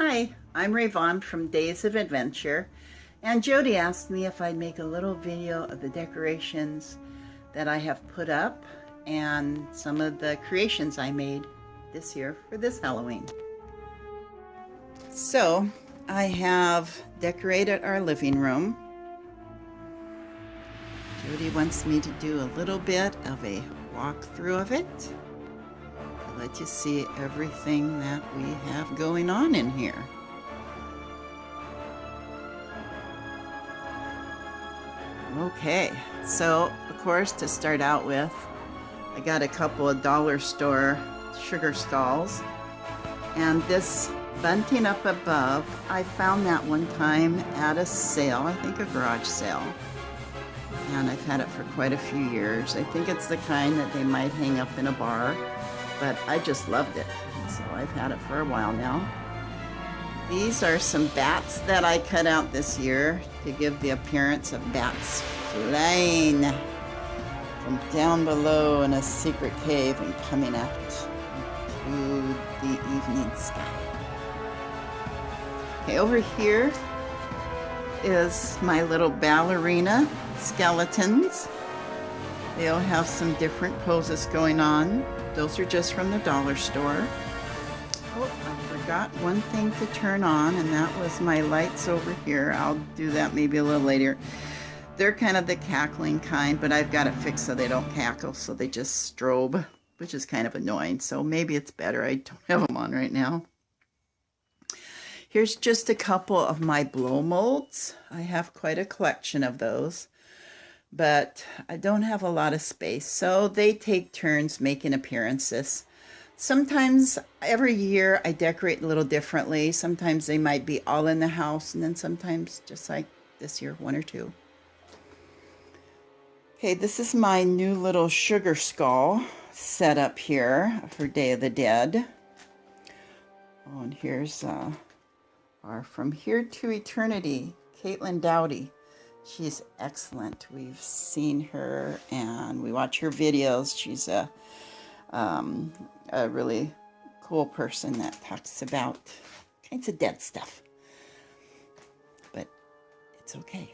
Hi, I'm Rayvon from Days of Adventure, and Jody asked me if I'd make a little video of the decorations that I have put up and some of the creations I made this year for this Halloween. So, I have decorated our living room. Jody wants me to do a little bit of a walkthrough of it to let you see everything that we have going on in here. Okay, so of course, to start out with, I got a couple of dollar store sugar skulls, and this bunting up above, I found that one time at a sale, I think a garage sale, and I've had it for quite a few years. I think it's the kind that they might hang up in a bar, but I just loved it, so I've had it for a while now. These are some bats that I cut out this year to give the appearance of bats flying from down below in a secret cave and coming out to the evening sky. Okay, over here is my little ballerina skeletons. They all have some different poses going on. Those are just from the dollar store. Oh, I forgot one thing to turn on, and that was my lights over here. I'll do that maybe a little later. They're kind of the cackling kind, but I've got it fixed so they don't cackle, so they just strobe, which is kind of annoying. So maybe it's better I don't have them on right now. Here's just a couple of my blow molds. I have quite a collection of those, but I don't have a lot of space, so they take turns making appearances. Sometimes every year I decorate a little differently. Sometimes they might be all in the house, and then sometimes, just like this year, one or two. Okay, this is my new little sugar skull set up here for Day of the Dead. Oh, and here's our From Here to Eternity, Caitlin Dowdy. She's excellent. We've seen her and we watch her videos. She's a really cool person that talks about kinds of dead stuff. But it's okay.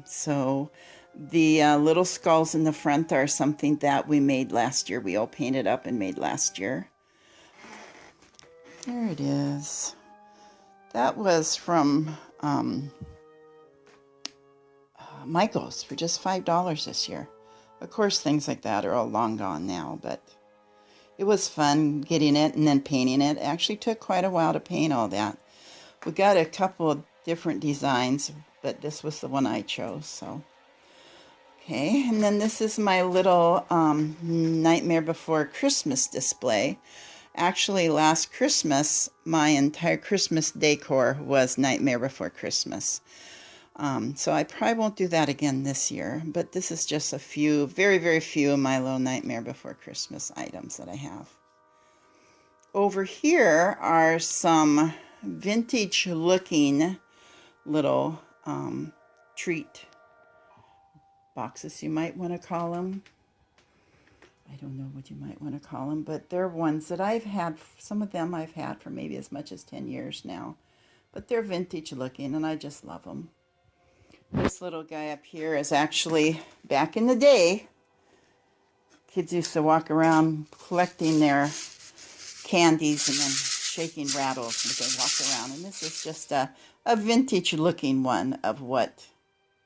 So the little skulls in the front are something that we made last year. We all painted up and made last year. There it is. That was from Michael's for just $5 this year. Of course, things like that are all long gone now, but it was fun getting it and then painting it. It actually took quite a while to paint all that. We got a couple of different designs, but this was the one I chose. So, okay, and then this is my little Nightmare Before Christmas display. Actually, last Christmas, my entire Christmas decor was Nightmare Before Christmas. So I probably won't do that again this year, but this is just a few, very, very few of my little Nightmare Before Christmas items that I have. Over here are some vintage looking little treat boxes, you might want to call them. I don't know what you might want to call them, but they're ones that I've had, some of them I've had for maybe as much as 10 years now, but they're vintage looking and I just love them. This little guy up here is actually, back in the day, kids used to walk around collecting their candies and then shaking rattles as they walk around. And this is just a vintage looking one of what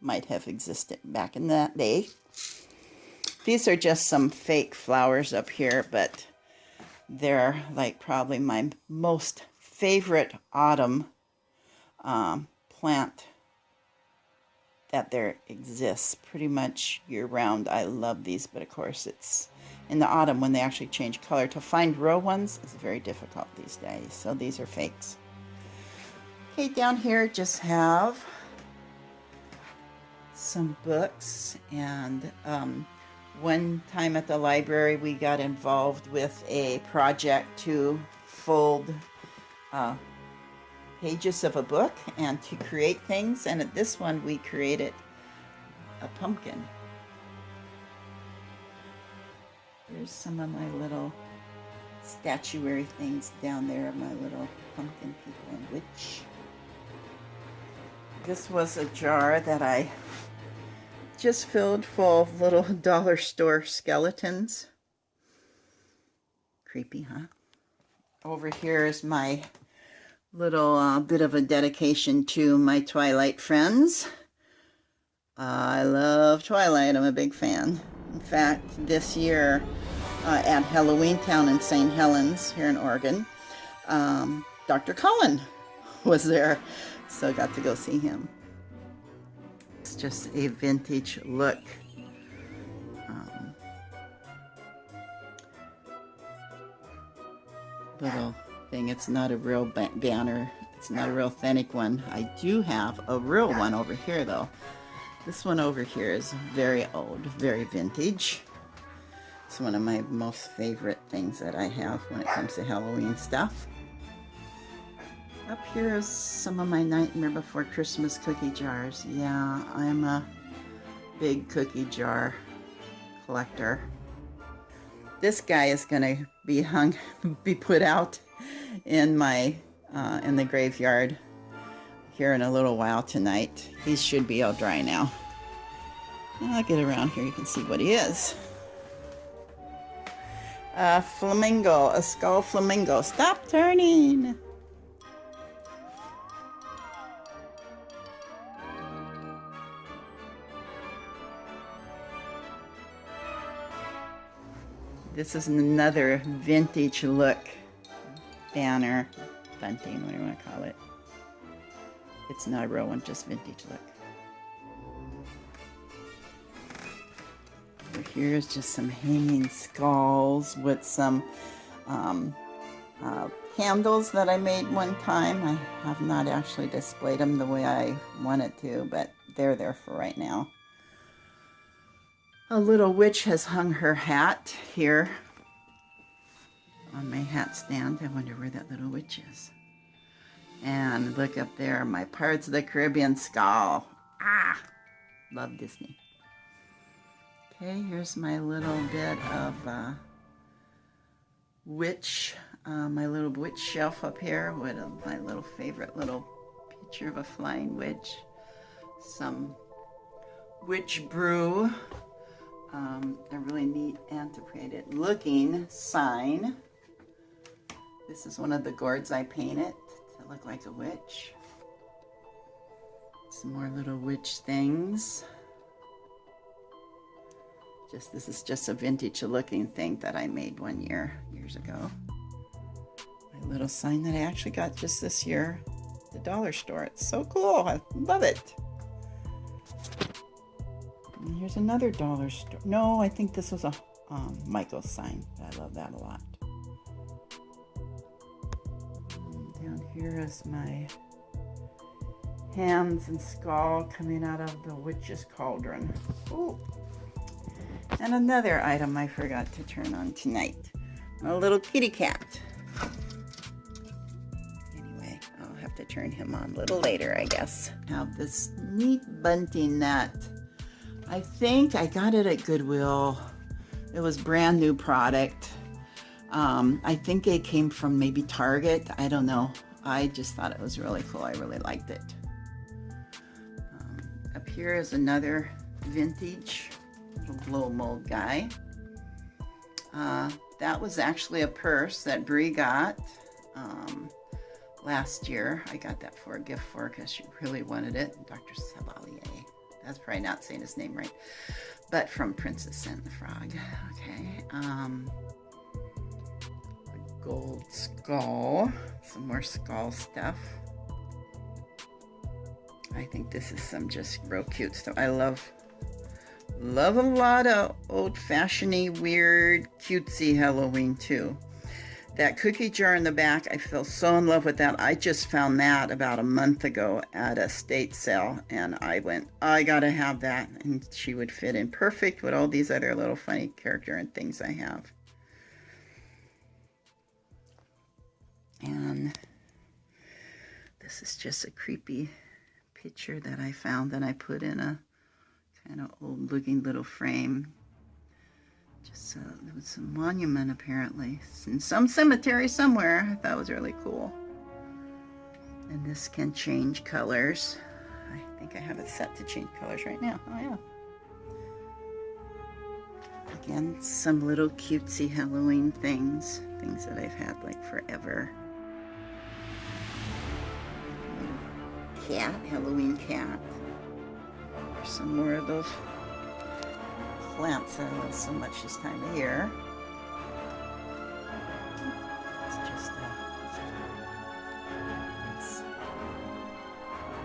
might have existed back in that day. These are just some fake flowers up here, but they're like probably my most favorite autumn plant that there exists pretty much year-round. I love these, but of course it's in the autumn when they actually change color. To find real ones is very difficult these days, so these are fakes. Okay, down here just have some books, and one time at the library we got involved with a project to fold pages of a book and to create things, and at this one we created a pumpkin. Here's some of my little statuary things down there of my little pumpkin people and witch. This was a jar that I just filled full of little dollar store skeletons. Creepy, huh? Over here is my little bit of a dedication to my Twilight friends. I love Twilight. I'm a big fan. In fact, this year at Halloween Town in St. Helens here in Oregon, Dr. Cullen was there, so I got to go see him. It's just a vintage look. Little thing. It's not a real banner. It's not a real authentic one. I do have a real one over here, though. This one over here is very old, very vintage. It's one of my most favorite things that I have when it comes to Halloween stuff. Up here is some of my Nightmare Before Christmas cookie jars. Yeah, I'm a big cookie jar collector. This guy is gonna be put out in my in the graveyard here in a little while tonight. He should be all dry now. I'll get around here, you can see what he is. A flamingo, a skull flamingo. Stop turning! This is another vintage look banner, bunting, what do you want to call it? It's not a real one, just vintage look. Over here is just some hanging skulls with some candles that I made one time. I have not actually displayed them the way I wanted to, but they're there for right now. A little witch has hung her hat here on my hat stand. I wonder where that little witch is. And look up there, my Pirates of the Caribbean skull. Ah! Love Disney. Okay, here's my little bit of witch, my little witch shelf up here with my little favorite little picture of a flying witch. Some witch brew. A really neat antiquated looking sign. This is one of the gourds I painted to look like a witch. Some more little witch things. This is just a vintage looking thing that I made years ago. My little sign that I actually got just this year at the dollar store. It's so cool. I love it. And here's another dollar store. No, I think this was a Michael's sign. I love that a lot. And down here is my hands and skull coming out of the witch's cauldron. Ooh. And another item I forgot to turn on tonight. A little kitty cat. Anyway, I'll have to turn him on a little later, I guess. Now this neat bunting that I think I got it at Goodwill. It was brand new product. I think it came from maybe Target. I don't know. I just thought it was really cool. I really liked it. Up here is another vintage little blow mold guy. That was actually a purse that Bree got last year. I got that for a gift for her because she really wanted it. Dr. Sabalier. That's probably not saying his name right, but from Princess and the Frog. Okay. A gold skull. Some more skull stuff. I think this is some just real cute stuff. I love a lot of old-fashioned-y, weird, cutesy Halloween too. That cookie jar in the back, I fell so in love with that. I just found that about a month ago at a estate sale, and I went, I gotta have that. And she would fit in perfect with all these other little funny character and things I have. And this is just a creepy picture that I found that I put in a kind of old looking little frame. Just there was some monument apparently in some cemetery somewhere. I thought it was really cool. And this can change colors. I think I have it set to change colors right now. Oh yeah. Again, some little cutesy Halloween things that I've had like forever. Cat, Halloween cat. There's some more of those plants I love so much this time of year. It's just a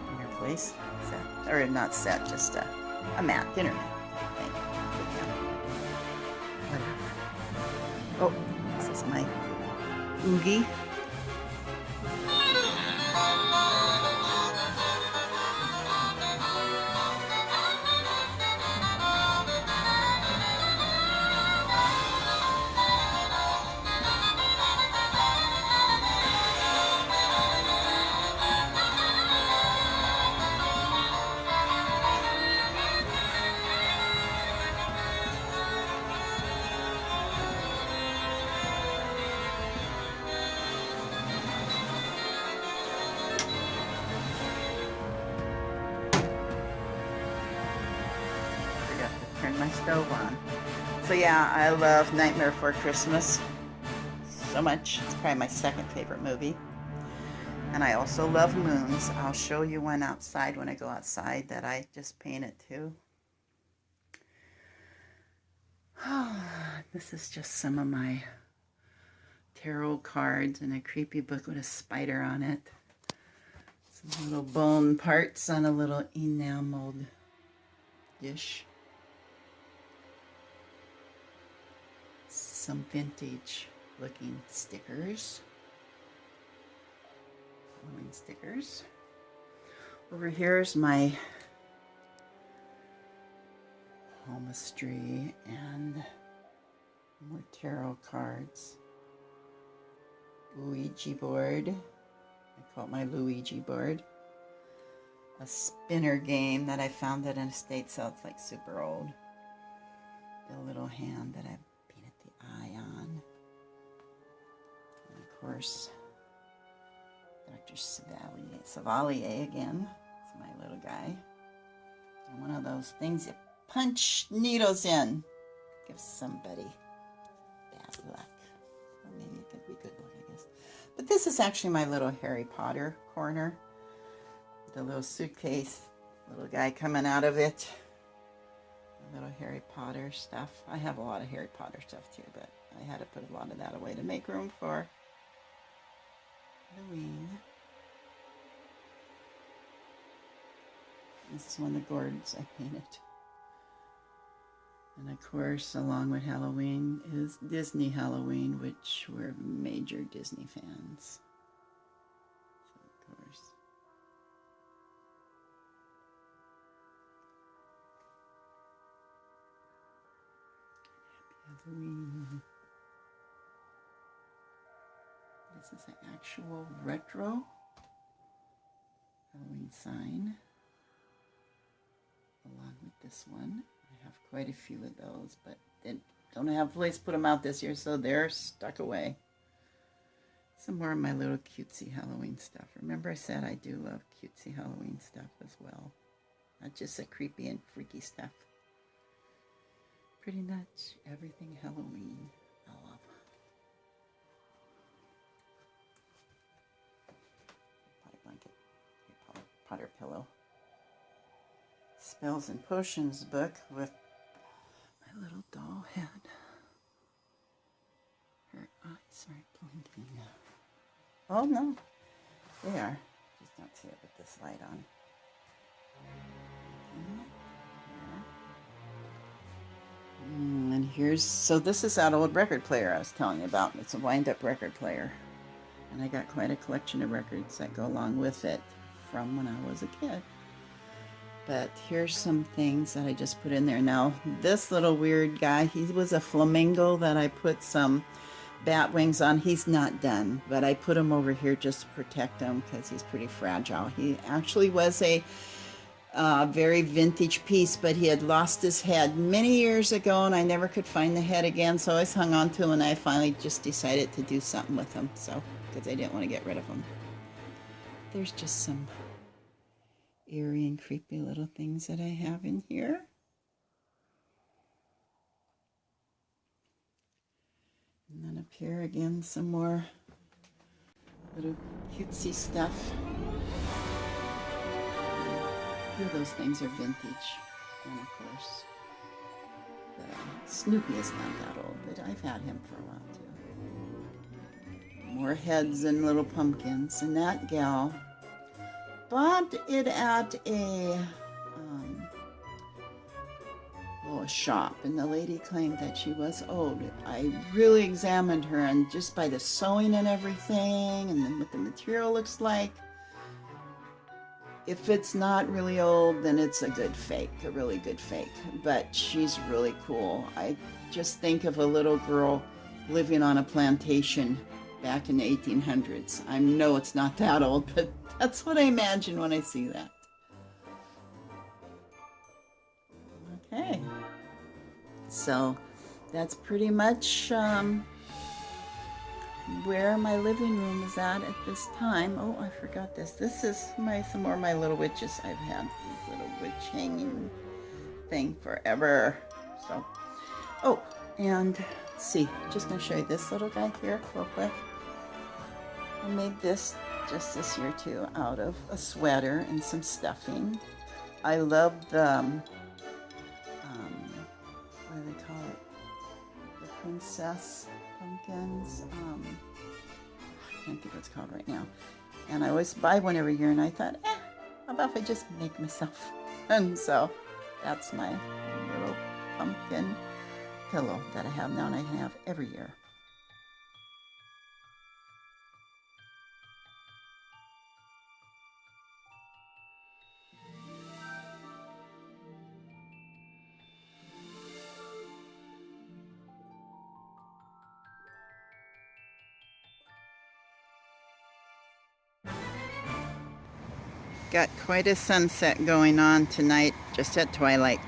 dinner place set, or not set, just a mat, dinner mat. Oh, this is my Oogie. Turn my stove on. So yeah, I love Nightmare Before Christmas so much. It's probably my second favorite movie. And I also love moons. I'll show you one outside when I go outside that I just painted too. This is just some of my tarot cards and a creepy book with a spider on it. Some little bone parts on a little enameled dish. Some vintage looking stickers. Halloween stickers. Over here's my palmistry and more tarot cards. Ouija board. I call it my Luigi board. A spinner game that I found at an estate sale. It's like super old. A little hand that I painted the eye on. And of course, Dr. Savalier again. It's my little guy. And one of those things you punch needles in. Give somebody bad luck. Or maybe it could be good luck, I guess. But this is actually my little Harry Potter corner. The little suitcase, little guy coming out of it. Little Harry Potter stuff. I have a lot of Harry Potter stuff too, but I had to put a lot of that away to make room for Halloween. This is one of the gourds I painted. And of course, along with Halloween is Disney Halloween, which we're major Disney fans. So of course. Happy Halloween. This is an actual retro Halloween sign. Along with this one. I have quite a few of those, but they don't have a place to put them out this year, so they're stuck away. Some more of my little cutesy Halloween stuff. Remember I said I do love cutesy Halloween stuff as well. Not just the creepy and freaky stuff. Pretty much everything Halloween I love. Potty blanket. Potter pillow. Spells and Potions book with my little doll head. Her eyes are blinking. Oh no, they are. Just don't see it with this light on. And here's, so this is that old record player I was telling you about. It's a wind-up record player. And I got quite a collection of records that go along with it from when I was a kid. But here's some things that I just put in there. Now, this little weird guy, he was a flamingo that I put some bat wings on. He's not done, but I put him over here just to protect him because he's pretty fragile. He actually was a Very vintage piece, but he had lost his head many years ago, and I never could find the head again, so I always hung on to him, and I finally just decided to do something with him, so, because I didn't want to get rid of him. There's just some eerie and creepy little things that I have in here. And then up here again, some more little cutesy stuff. A few of those things are vintage. And of course, the Snoopy is not that old, but I've had him for a while too. More heads and little pumpkins. And that gal bought it at a shop, and the lady claimed that she was old. I really examined her, and just by the sewing and everything, and then what the material looks like, if it's not really old, then it's a good fake, a really good fake. But she's really cool. I just think of a little girl living on a plantation back in the 1800s. I know it's not that old, but that's what I imagine when I see that. Okay. So that's pretty much where my living room is at this time. Oh, I forgot this. This is some more of my little witches. I've had this little witch hanging thing forever. So, oh, and let's see. Just gonna show you this little guy here real quick. I made this just this year too, out of a sweater and some stuffing. I love the what do they call it? The princess pumpkins. I can't think what it's called right now. And I always buy one every year, and I thought, how about if I just make myself? And so that's my little pumpkin pillow that I have now, and I can have every year. Got quite a sunset going on tonight, just at twilight.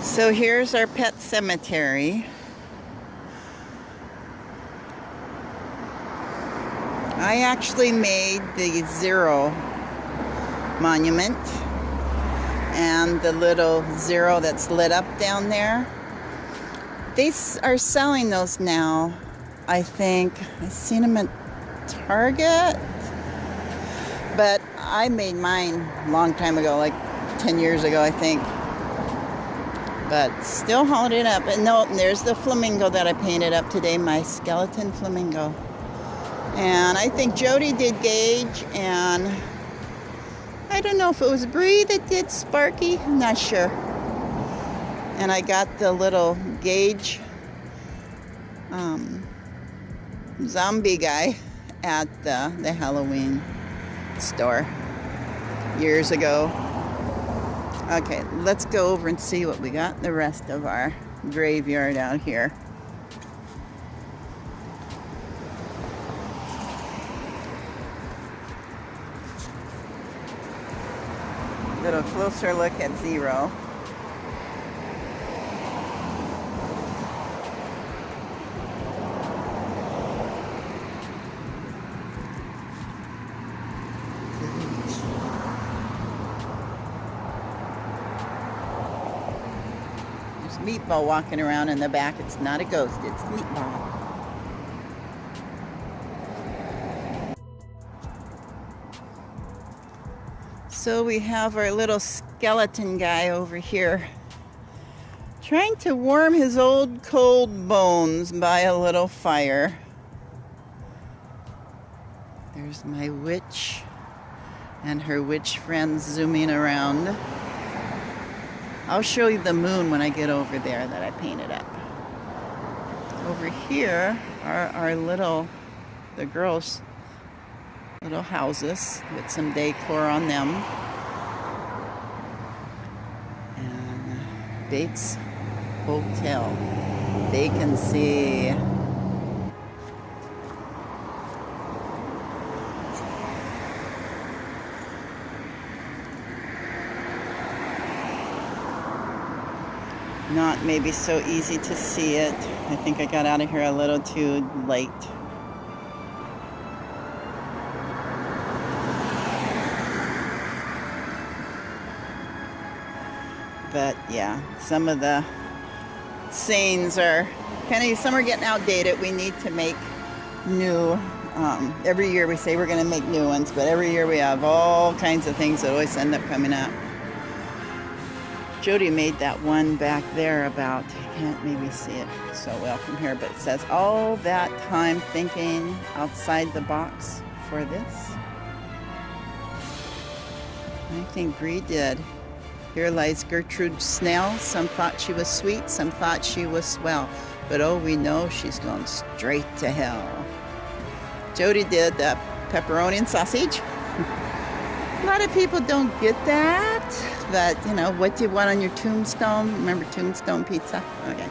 So here's our pet cemetery. I actually made the zero monument and the little zero that's lit up down there. They are selling those now. I think I've seen them at Target, but I made mine a long time ago, like 10 years ago, I think. But still holding up. And no, there's the flamingo that I painted up today, my skeleton flamingo. And I think Jody did Gage, and I don't know if it was Bree that did Sparky. I'm not sure. And I got the little Gage zombie guy at the Halloween store years ago. Okay, let's go over and see what we got in the rest of our graveyard out here. A little closer look at zero. Meatball walking around in the back. It's not a ghost, it's Meatball. So we have our little skeleton guy over here trying to warm his old cold bones by a little fire. There's my witch and her witch friends zooming around. I'll show you the moon when I get over there that I painted up. Over here are the girls' little houses with some decor on them. Bates Hotel vacancy. Not maybe so easy to see it. I think I got out of here a little too late. But yeah, some of the scenes are kind of, some are getting outdated. We need to make new. Every year we say we're going to make new ones, but every year we have all kinds of things that always end up coming up. Jody made that one back there about, I can't maybe see it so well from here, but it says, all that time thinking outside the box for this. I think Bree did. Here lies Gertrude Snell. Some thought she was sweet, some thought she was swell. But oh, we know she's gone straight to hell. Jody did the pepperoni and sausage. A lot of people don't get that, but you know, what do you want on your tombstone? Remember tombstone pizza? Okay.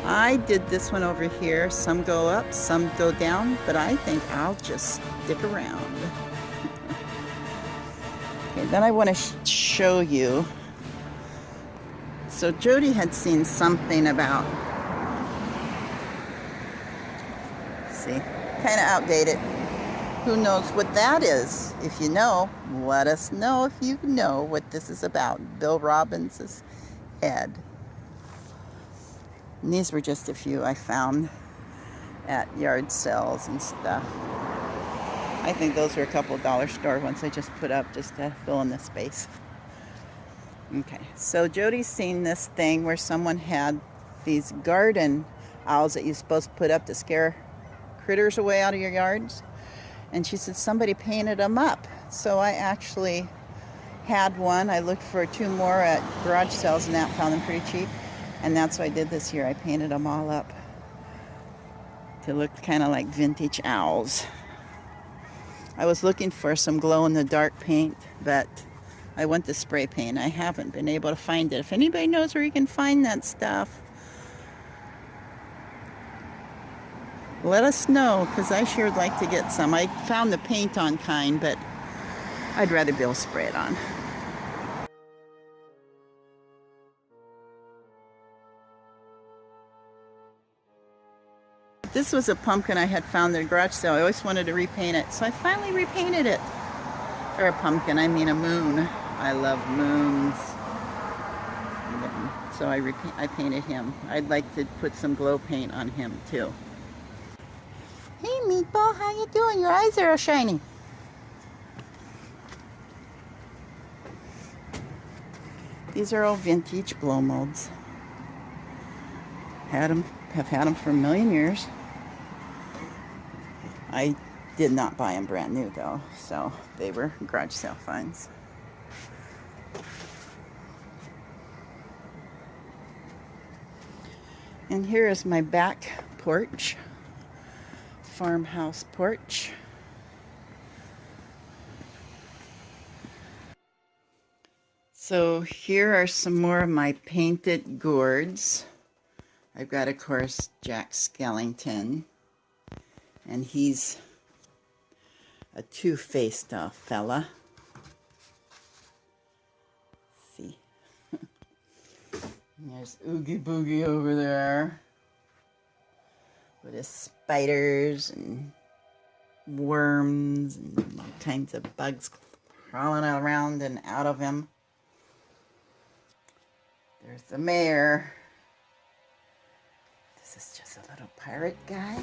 I did this one over here. Some go up, some go down, but I think I'll just stick around. Okay, then I want to show you. So Jody had seen something about, see, kind of outdated. Who knows what that is? If you know, let us know if you know what this is about. Bill Robbins' head. And these were just a few I found at yard sales and stuff. I think those were a couple dollar store ones I just put up just to fill in the space. Okay, so Jody's seen this thing where someone had these garden owls that you're supposed to put up to scare critters away out of your yards. And she said somebody painted them up. So I actually had one. I looked for 2 more at garage sales and that, found them pretty cheap. And that's what I did this year. I painted them all up to look kind of like vintage owls. I was looking for some glow-in-the-dark paint, but I want the spray paint. I haven't been able to find it. If anybody knows where you can find that stuff, let us know, because I sure would like to get some. I found the paint-on kind, but I'd rather be able to spray it on. This was a pumpkin I had found at a garage sale. I always wanted to repaint it, so I finally repainted it. Or a pumpkin, I mean a moon. I love moons. So I painted him. I'd like to put some glow paint on him too. Hey Meatball, how you doing? Your eyes are all shiny. These are all vintage blow molds. Have had them for a million years. I did not buy them brand new though, so they were garage sale finds. And here is my back porch. Farmhouse porch. So here are some more of my painted gourds. I've got, of course, Jack Skellington, and he's a two-faced fella. Let's see. There's Oogie Boogie over there with his spiders and worms and all kinds of bugs crawling around and out of him. There's the mayor. This is just a little pirate guy.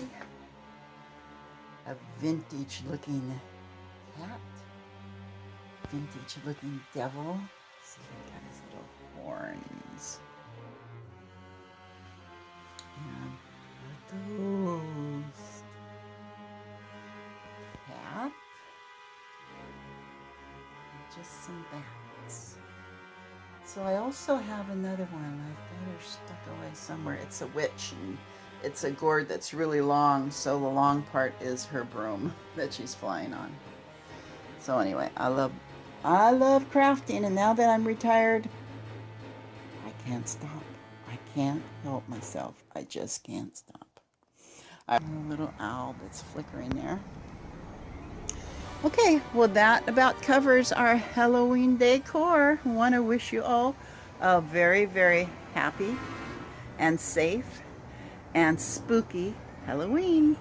A vintage looking cat. Vintage looking devil. See, he got his little horns. And a ghost. Cat. And just some bats. So I also have another one. I've got her stuck away somewhere. It's a witch, and it's a gourd that's really long, so the long part is her broom that she's flying on. So anyway, I love crafting, and now that I'm retired, I can't stop. I can't help myself. I just can't stop. I have a little owl that's flickering there. Okay, well that about covers our Halloween decor. I want to wish you all a very, very happy and safe and spooky Halloween.